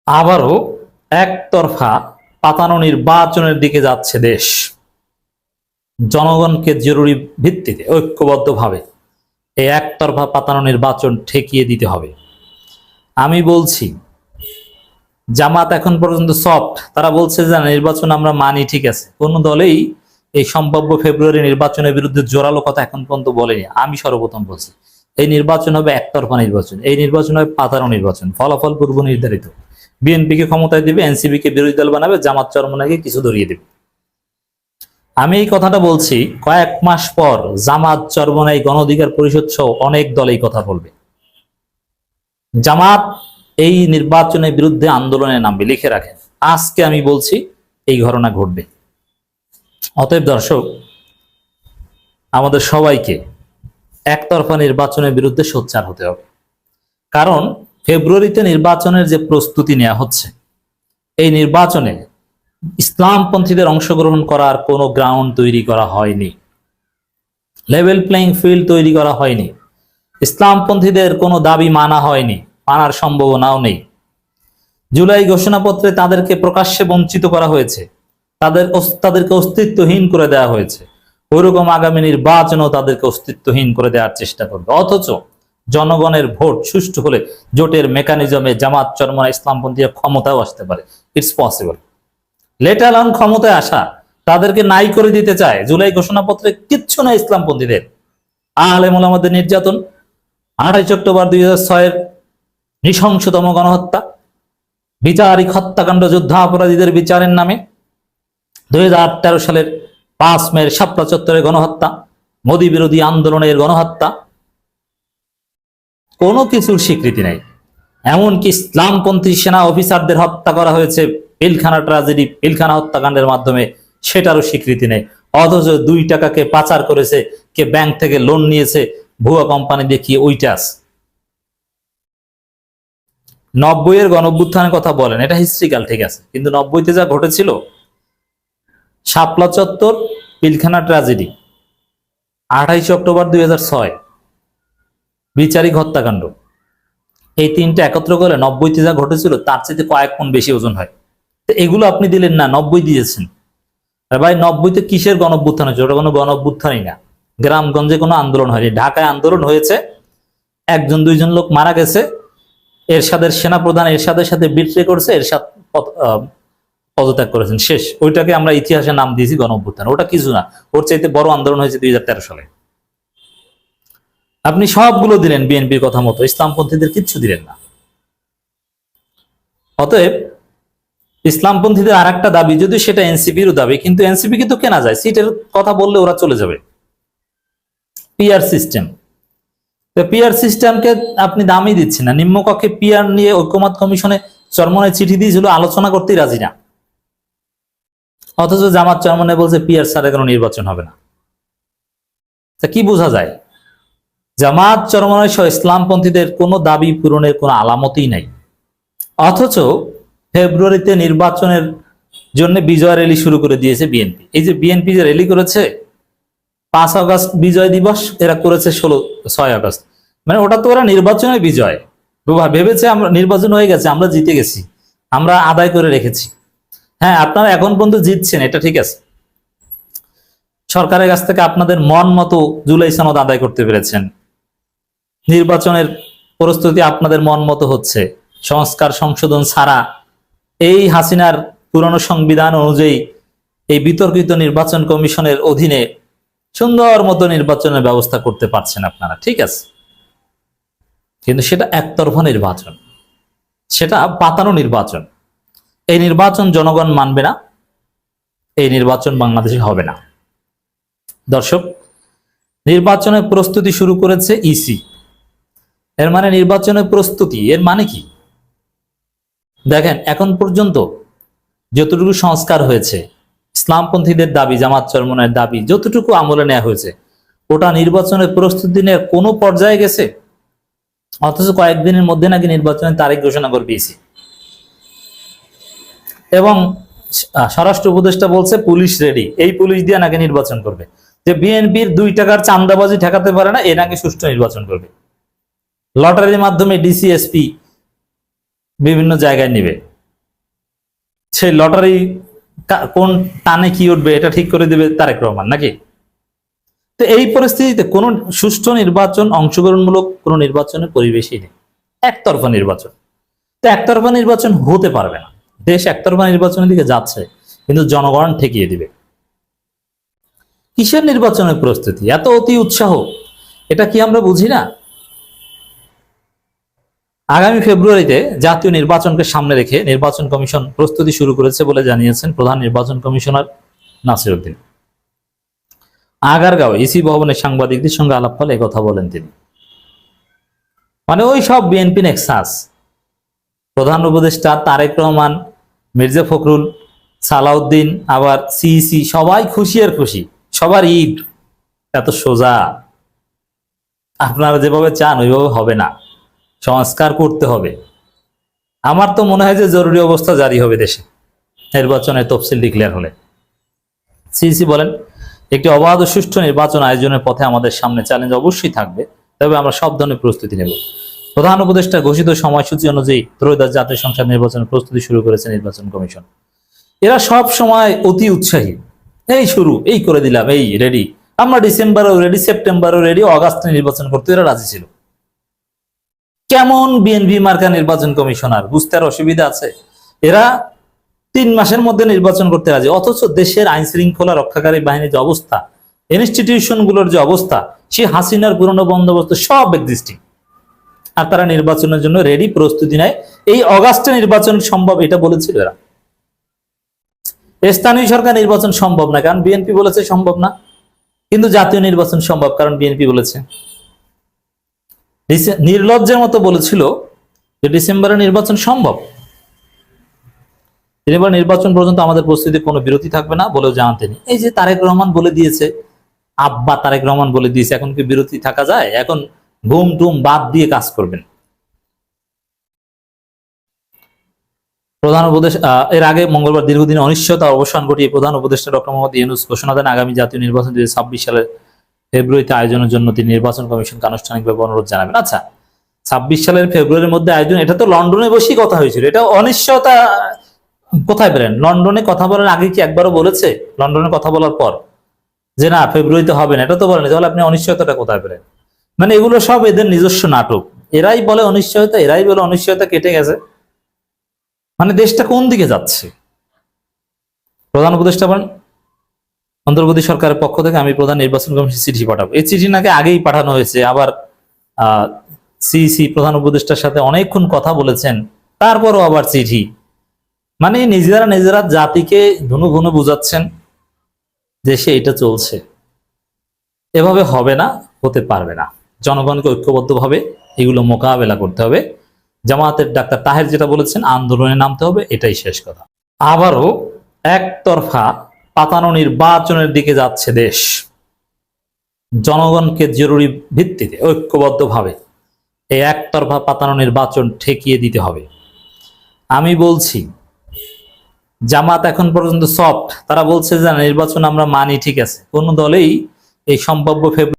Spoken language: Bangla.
আবারও একতরফা পাতানো নির্বাচনের দিকে যাচ্ছে দেশ। জনগণকে জরুরি ভিত্তিতে ঐক্যবদ্ধভাবে এই একতরফা পাতানো নির্বাচন ঠেকিয়ে দিতে হবে। আমি বলছি, জামাত এখন পর্যন্ত সফট, তারা বলছে যে নির্বাচন আমরা মানি, ঠিক আছে। কোন দলেই এই সম্ভাব্য ফেব্রুয়ারি নির্বাচনের বিরুদ্ধে জোরালো কথা এখন পর্যন্ত বলেনি। আমি সর্বপ্রথম বলছি, এই নির্বাচন হবে একতরফা নির্বাচন, এই নির্বাচন হবে পাতানো নির্বাচন, ফলাফল পূর্ব নির্ধারিত। বিএনপিকে ক্ষমতায় দিবে, এনসিপিকে বিরোধী দল বানাবে, জামাত চরমনাইকে কিছু ধরিয়ে দেবে। আমি এই কথাটা বলছি, কয়েক মাস পর জামাত, চরমনাই, গণ অধিকার পরিষদ সহ অনেক দল এই কথা বলবে। জামাত এই নির্বাচনের বিরুদ্ধে আন্দোলনে নামবে, লিখে রাখেন। আজকে আমি বলছি এই ঘটনা ঘটবে। অতএব দর্শক, আমাদের সবাইকে একতরফা নির্বাচনের বিরুদ্ধে সোচ্চার হতে হবে। কারণ ফেব্রুয়ারিতে নির্বাচনের যে প্রস্তুতি নেওয়া হচ্ছে, এই নির্বাচনে ইসলামপন্থীদের অংশগ্রহণ করার কোনো গ্রাউন্ড তৈরি করা হয়নি, লেভেল প্লেইং ফিল্ড তৈরি করা হয়নি, ইসলামপন্থীদের কোনো দাবি মানা হয়নি, মানার সম্ভাবনাও নেই। জুলাই ঘোষণাপত্রে তাদেরকে প্রকাশ্যে বঞ্চিত করা হয়েছে, তাদেরকে অস্তিত্বহীন করে দেওয়া হয়েছে। ওইরকম আগামী নির্বাচনও তাদেরকে অস্তিত্বহীন করে দেওয়ার চেষ্টা করবে। অথচ জনগণের ভোট সুষ্ঠু হলে জোটের মেকানিজমে জামাত, চরমনাই, ইসলামপন্থীরা ক্ষমতাও আসতে পারে। It's possible. লেট অ্যালোন ক্ষমতায় আসা, তাদেরকে নাই করে দিতে চায়। জুলাই ঘোষণাপত্রে কিচ্ছু না ইসলামপন্থীদের। আলেম ওলামাদের নির্যাতন, 28 অক্টোবর 2006-এর নৃশংসতম গণহত্যা, বিচারিক হত্যাকাণ্ড, যুদ্ধাপরাধীদের বিচারের নামে 2013 সালের 5 মের শাপলা চত্বরে গণহত্যা, মোদী বিরোধী আন্দোলনের গণহত্যা, কোনো কিছুর স্বীকৃতি নাই। এমনকি ইসলামপন্থী সেনা অফিসারদের হত্যা করা হয়েছে পিলখানা ট্রাজেডি, পিলখানা হত্যাকাণ্ডের মাধ্যমে, সেটারও স্বীকৃতি নেই। অথচ 2 টাকাকে পাচার করেছে, কে ব্যাংক থেকে লোন নিয়েছে, ভুয়া কোম্পানি দেখিয়ে, ওইটা আছে। 90-এর গণঅভ্যুত্থানের কথা বলেন, এটা হিস্ট্রিক্যাল, ঠিক আছে, কিন্তু 90-তে যা ঘটেছিল, শাপলা চত্বর, পিলখানা ট্রাজেডি, 28 অক্টোবর 2006 বিচারিক হত্যাকাণ্ড, এই 3টা একত্র করে 90-তে যা ঘটেছিল তার চেয়ে কয়েক গুণ বেশি ওজন হয়। তো এগুলো আপনি দিলেন না, 90 দিয়েছেন। ভাই, 90-তে কিসের গণঅভ্যুত্থান হয়েছে? ওটা কোনো গণঅভ্যুত্থানই না। গ্রামগঞ্জে কোনো আন্দোলন হয়নি, ঢাকায় আন্দোলন হয়েছে, 1-2 জন লোক মারা গেছে, এরশাদের সেনাপ্রধান এরশাদের সাথে বিট্রে করছে, এরশাদ পদত্যাগ করেছেন, শেষ। ওইটাকে আমরা ইতিহাসে নাম দিয়েছি গণঅভ্যুত্থান। ওটা কিছু না, ওর চাইতে বড় আন্দোলন হয়েছে 2013 সালে। আপনি সবগুলো দিলেন বিএনপির কথা মতো, ইসলামপন্থীদের কিচ্ছু দিলেন না। অতএব ইসলামপন্থীদের আর একটা দাবি, যদি সেটা এনসিপিরও দাবি, কিন্তু এনসিপি কিন্তু কেনা যায়, সিটের কথা বললে ওরা চলে যাবে। পিআর সিস্টেম, পিআর সিস্টেমকে আপনি দামই দিচ্ছেন না। নিম্নকক্ষে পিআর নিয়ে ঐক্যমত কমিশনে চরমনাই চিঠি দিয়েছিল, আলোচনা করতেই রাজি না। অথচ জামাত চরমনাই বলছে পিআর ছাড়া কোনো নির্বাচন হবে না। তা কি বোঝা যায়? জামাত, চরমনাই সহ ইসলামপন্থীদের কোনো দাবি পূরণের কোনো আলামতই নাই। অথচ ফেব্রুয়ারিতে নির্বাচনের জন্য বিজয় র্যালি শুরু করে দিয়েছে বিএনপি। এই যে বিএনপি যে র্যালি করেছে, 5 আগস্ট বিজয় দিবস, এরা করেছে 6 আগস্ট। মানে ওটা তো ওরা নির্বাচনের বিজয় ভেবেছে, আমরা নির্বাচন হয়ে গেছে, আমরা জিতে গেছি, আমরা আদায় করে রেখেছি। হ্যাঁ, আপনারা এখন পর্যন্ত জিতছেন, এটা ঠিক আছে। সরকারের কাছ থেকে আপনাদের মন মতো জুলাই সনদ আদায় করতে পেরেছেন, নির্বাচনের প্রস্তুতি আপনাদের মন মতো হচ্ছে, সংস্কার সংশোধন ছাড়া এই হাসিনার পুরনো সংবিধান অনুযায়ী এই বিতর্কিত নির্বাচন কমিশনের অধীনে সুন্দর মতো নির্বাচনের ব্যবস্থা করতে পারছেন আপনারা, ঠিক আছে। কিন্তু সেটা একতরফা নির্বাচন, সেটা পাতানো নির্বাচন। এই নির্বাচন জনগণ মানবে না, এই নির্বাচন বাংলাদেশে হবে না। দর্শক, নির্বাচনের প্রস্তুতি শুরু করেছে ইসি। এর মানে নির্বাচনের প্রস্তুতি, এর মানে কি? দেখেন, এখন পর্যন্ত যতটুকু সংস্কার হয়েছে, ইসলামপন্থীদের দাবি, জামাত চরমনাইয়ের দাবি, যতটুকু আমলে নেওয়া হয়েছে, ওটা নির্বাচনের প্রস্তুতি নেওয়ার কোনো পর্যায়ে গেছে? অথচ কয়েকদিনের মধ্যে নাকি নির্বাচনের তারিখ ঘোষণা করবে ইসি। এবং স্বরাষ্ট্র উপদেষ্টা বলছে পুলিশ রেডি, এই পুলিশ দিয়ে নাকি নির্বাচন করবে। যে বিএনপির 2 টাকার চান্দাবাজি ঠেকাতে পারে না, এ নাকি সুষ্ঠু নির্বাচন করবে। লটারির মাধ্যমে ডিসি, এসপি বিভিন্ন জায়গায় নেবে। সেই লটারি কোন টানে কি উঠবে এটা ঠিক করে দেবে তারেক রহমান নাকি? তো এই পরিস্থিতিতে কোন সুষ্ঠু নির্বাচন, অংশগ্রহণমূলক কোন নির্বাচনের পরিবেশই নেই, একতরফা নির্বাচন। তো একতরফা নির্বাচন হতে পারবে না, দেশ একতরফা নির্বাচনের দিকে যাচ্ছে, কিন্তু জনগণ ঠেকিয়ে দিবে। কিসের নির্বাচনের প্রস্তুতি, এত অতি উৎসাহ, এটা কি আমরা বুঝি না? আগামী ফেব্রুয়ারিতে জাতীয় নির্বাচনকে সামনে রেখে নির্বাচন কমিশন প্রস্তুতি শুরু করেছে বলে জানিয়েছেন প্রধান নির্বাচন কমিশনার নাসির উদ্দিন। আগারগাঁও ইসি ভবনে সাংবাদিকদের সঙ্গে আলাপকালে কথা বলেন তিনি। মানে ওই সব বিএনপি নেক্সাস, প্রধান উপদেষ্টা তারেক রহমান, মির্জা ফখরুল, সালাউদ্দিন, আবার সিইসি, সবাই খুশি আর খুশি, সবার ঈদ। এত সোজা আপনারা যেভাবে চান ওইভাবে হবে না, সংস্কার করতে হবে। আমার তো মনে হয় যে জরুরি অবস্থা জারি হবে দেশে নির্বাচনের তফসিল ডিক্লেয়ার হলে। সিইসি বলেন, একটি অবাধ ও সুষ্ঠু নির্বাচন আয়োজনের পথে আমাদের সামনে চ্যালেঞ্জ অবশ্যই থাকবে, তবে আমরা সব ধরনের প্রস্তুতি নেব। প্রধান উপদেষ্টা ঘোষিত সময়সূচি অনুযায়ী ত্রয়োদশ জাতীয় সংসদ নির্বাচনের প্রস্তুতি শুরু করেছে নির্বাচন কমিশন। এরা সব সময় অতি উৎসাহী, এই শুরু, এই করে দিলাম, এই রেডি, আমরা ডিসেম্বরও রেডি, সেপ্টেম্বরও রেডি, অগাস্টে নির্বাচন করতে এরা রাজি ছিল। কেমন বিএনপি মার্কা নির্বাচন কমিশনার, বুঝতে আর অসুবিধা আছে? এরা 3 মাসের মধ্যে নির্বাচন করতে রাজি, অথচ দেশের আইন শৃঙ্খলা রক্ষাকারী বাহিনীর যে অবস্থা, ইনস্টিটিউশন গুলোর যে অবস্থা, সে হাসিনার পুরনো বন্দোবস্ত সব এক্সিস্টিং, আর তারা নির্বাচনের জন্য রেডি, প্রস্তুতি নেয়। এই অগাস্টে নির্বাচন সম্ভব এটা বলেছিল এরা। স্থানীয় সরকার নির্বাচন সম্ভব না, কারণ বিএনপি বলেছে সম্ভব না, কিন্তু জাতীয় নির্বাচন সম্ভব, কারণ বিএনপি বলেছে। নির্লজ্জের মতো বলেছিল যে ডিসেম্বরে নির্বাচন সম্ভব। ডিসেম্বর নির্বাচন পর্যন্ত আমাদের প্রস্তুতি কোনো বিরতি থাকবে না বলেও জানান তিনি। এই যে তারেক রহমান বলে দিয়েছে, আব্বা তারেক রহমান বলে দিয়েছে, এখন কি বিরতি থাকা যায়? এখন ঘুম টুম বাদ দিয়ে কাজ করবেন। প্রধান উপদেশ এর আগে মঙ্গলবার দীর্ঘদিন অনিশ্চয়তা অবসান ঘটিয়ে প্রধান উপদেষ্টা ডক্টর মোহাম্মদ ইউনূস ঘোষণা দেন আগামী জাতীয় নির্বাচন 2026 সালের ফেব্রুয়ারিতে আয়োজনের জন্য তিনি নির্বাচন কমিশনকে আনুষ্ঠানিকভাবে অনুরোধ জানাবেন। আচ্ছা, 26 সালের ফেব্রুয়ারির মধ্যে আয়োজন, এটা তো লন্ডনে বসেই কথা হয়েছিল। এটা অনিশ্চয়তা কোথায় পেলেন? লন্ডনে কথা বলার আগে কি একবারও বলেছে, লন্ডনে কথা বলার পর, যে না ফেব্রুয়ারিতে হবে না? এটা তো বলেনি। তাহলে আপনি অনিশ্চয়তাটা কোথায় পেলেন? মানে এগুলো সব এদের নিজস্ব নাটক। এরাই বলে অনিশ্চয়তা, এরাই বলে অনিশ্চয়তা কেটে গেছে। মানে দেশটা কোন দিকে যাচ্ছে? প্রধান উপদেষ্টা বলেন, অন্তর্বর্তী সরকারের পক্ষ থেকে আমি প্রধান নির্বাচন কমিশন চিঠি পাঠাবো। এই চিঠি নাকি আগেই পাঠানো হয়েছে, আবার সিইসি প্রধান উপদেষ্টার সাথে অনেকক্ষণ কথা বলেছেন, তারপরও আবার চিঠি। মানে নিজেরা জাতিকে ধনু ঘন বুঝাচ্ছেন দেশে এটা চলছে। এভাবে হবে না, হতে পারবে না। জনগণকে ঐক্যবদ্ধভাবে এগুলো মোকাবেলা করতে হবে। জামায়াতের ডাক্তার তাহের যেটা বলেছেন, আন্দোলনে নামতে হবে, এটাই শেষ কথা। আবারও একতরফা পাতানো নির্বাচনের দিকে যাচ্ছে দেশ। জনগণকে জরুরি ভিত্তিতে ঐক্যবদ্ধভাবে এই একতরফা পাতানো নির্বাচন ঠেকিয়ে দিতে হবে। আমি বলছি, জামাত এখন পর্যন্ত সফট, তারা বলছে যে নির্বাচন আমরা মানি, ঠিক আছে। কোন দলেই এই সম্ভাব্য